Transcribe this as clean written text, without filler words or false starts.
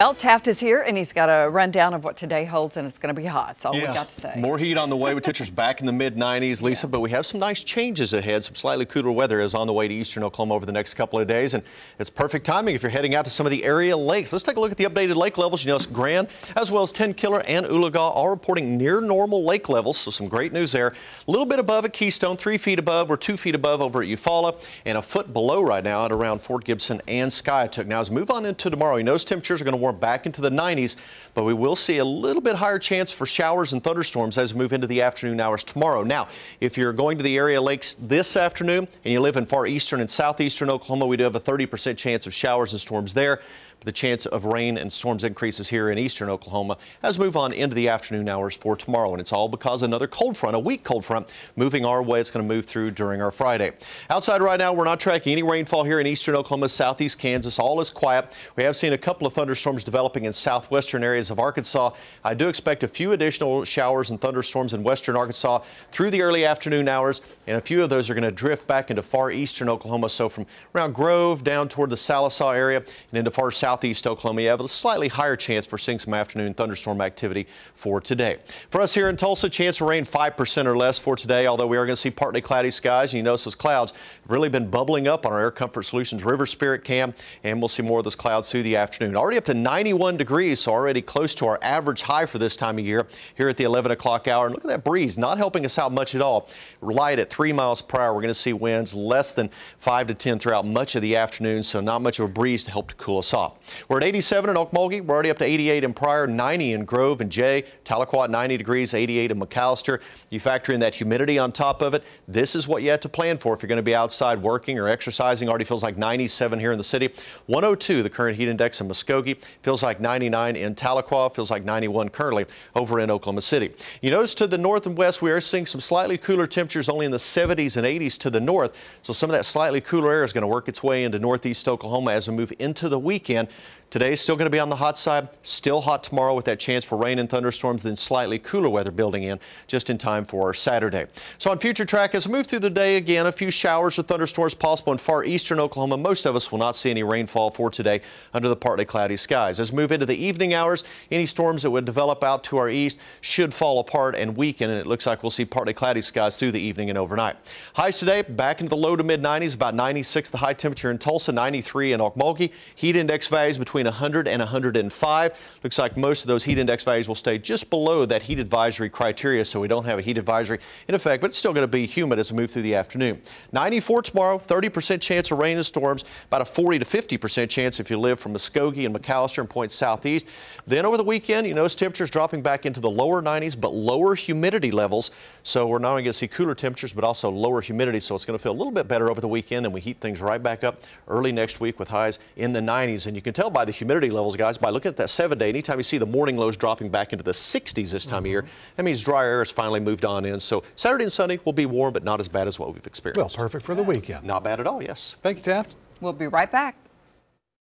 Well, Taft is here, and he's got a rundown of what today holds, and it's going to be hot. That's all we got to say. More heat on the way with temperatures back in the mid-90s, Lisa, but we have some nice changes ahead. Some slightly cooler weather is on the way to eastern Oklahoma over the next couple of days, and it's perfect timing if you're heading out to some of the area lakes. Let's take a look at the updated lake levels. You know, Grand, as well as Tenkiller and Oologah, all reporting near normal lake levels, so some great news there. A little bit above at Keystone, 3 feet above. We're 2 feet above over at Eufaula, and a foot below right now at around Fort Gibson and Skiatook. Now, as we move on into tomorrow, you notice temperatures are going to warm back into the 90s. But we will see a little bit higher chance for showers and thunderstorms as we move into the afternoon hours tomorrow. Now, if you're going to the area lakes this afternoon and you live in far eastern and southeastern Oklahoma, we do have a 30% chance of showers and storms there. The chance of rain and storms increases here in eastern Oklahoma as we move on into the afternoon hours for tomorrow. And it's all because another cold front, a weak cold front, moving our way. It's going to move through during our Friday. Outside right now, we're not tracking any rainfall here in eastern Oklahoma, southeast Kansas. All is quiet. We have seen a couple of thunderstorms developing in southwestern areas of Arkansas. I do expect a few additional showers and thunderstorms in western Arkansas through the early afternoon hours, and a few of those are going to drift back into far eastern Oklahoma. So from around Grove down toward the Sallisaw area and into far southeast Oklahoma, you have a slightly higher chance for seeing some afternoon thunderstorm activity for today. For us here in Tulsa, chance of rain 5% or less for today, although we are going to see partly cloudy skies. And you notice those clouds have really been bubbling up on our Air Comfort Solutions River Spirit cam, and we'll see more of those clouds through the afternoon. Already up to 91 degrees, so already close to our average high for this time of year here at the 11 o'clock hour. And look at that breeze, not helping us out much at all. Light at 3 miles per hour. We're going to see winds less than 5 to 10 throughout much of the afternoon, so not much of a breeze to help to cool us off. We're at 87 in Okmulgee. We're already up to 88 in Pryor, 90 in Grove and Jay, Tahlequah 90 degrees, 88 in McAllister. You factor in that humidity on top of it. This is what you have to plan for if you're going to be outside working or exercising. Already feels like 97 here in the city. 102, the current heat index in Muskogee. Feels like 99 in Tahlequah. Feels like 91 currently over in Oklahoma City. You notice to the north and west, we are seeing some slightly cooler temperatures only in the 70s and 80s to the north. So some of that slightly cooler air is going to work its way into northeast Oklahoma as we move into the weekend. Today's still going to be on the hot side, still hot tomorrow with that chance for rain and thunderstorms, then slightly cooler weather building in just in time for our Saturday. So on future track, as we move through the day, again, a few showers or thunderstorms possible in far eastern Oklahoma. Most of us will not see any rainfall for today under the partly cloudy skies. As we move into the evening hours, any storms that would develop out to our east should fall apart and weaken, and it looks like we'll see partly cloudy skies through the evening and overnight. Highs today back into the low to mid 90s, about 96 the high temperature in Tulsa, 93 in Okmulgee. Heat index values between 100 and 105. Looks like most of those heat index values will stay just below that heat advisory criteria, so we don't have a heat advisory in effect, but it's still going to be humid as we move through the afternoon. 94 tomorrow, 30% chance of rain and storms, about a 40 to 50% chance if you live from Muskogee and McAllister and points southeast. Then over the weekend, you notice temperatures dropping back into the lower 90s, but lower humidity levels. So we're not only going to see cooler temperatures, but also lower humidity, so it's going to feel a little bit better over the weekend, and we heat things right back up early next week with highs in the 90s. And you can tell by the humidity levels, guys, by looking at that 7-day, anytime you see the morning lows dropping back into the 60s this time of year, that means dry air has finally moved on in. So Saturday and Sunday will be warm, but not as bad as what we've experienced. Well, perfect for the weekend. Not bad at all, yes. Thank you, Taft. We'll be right back.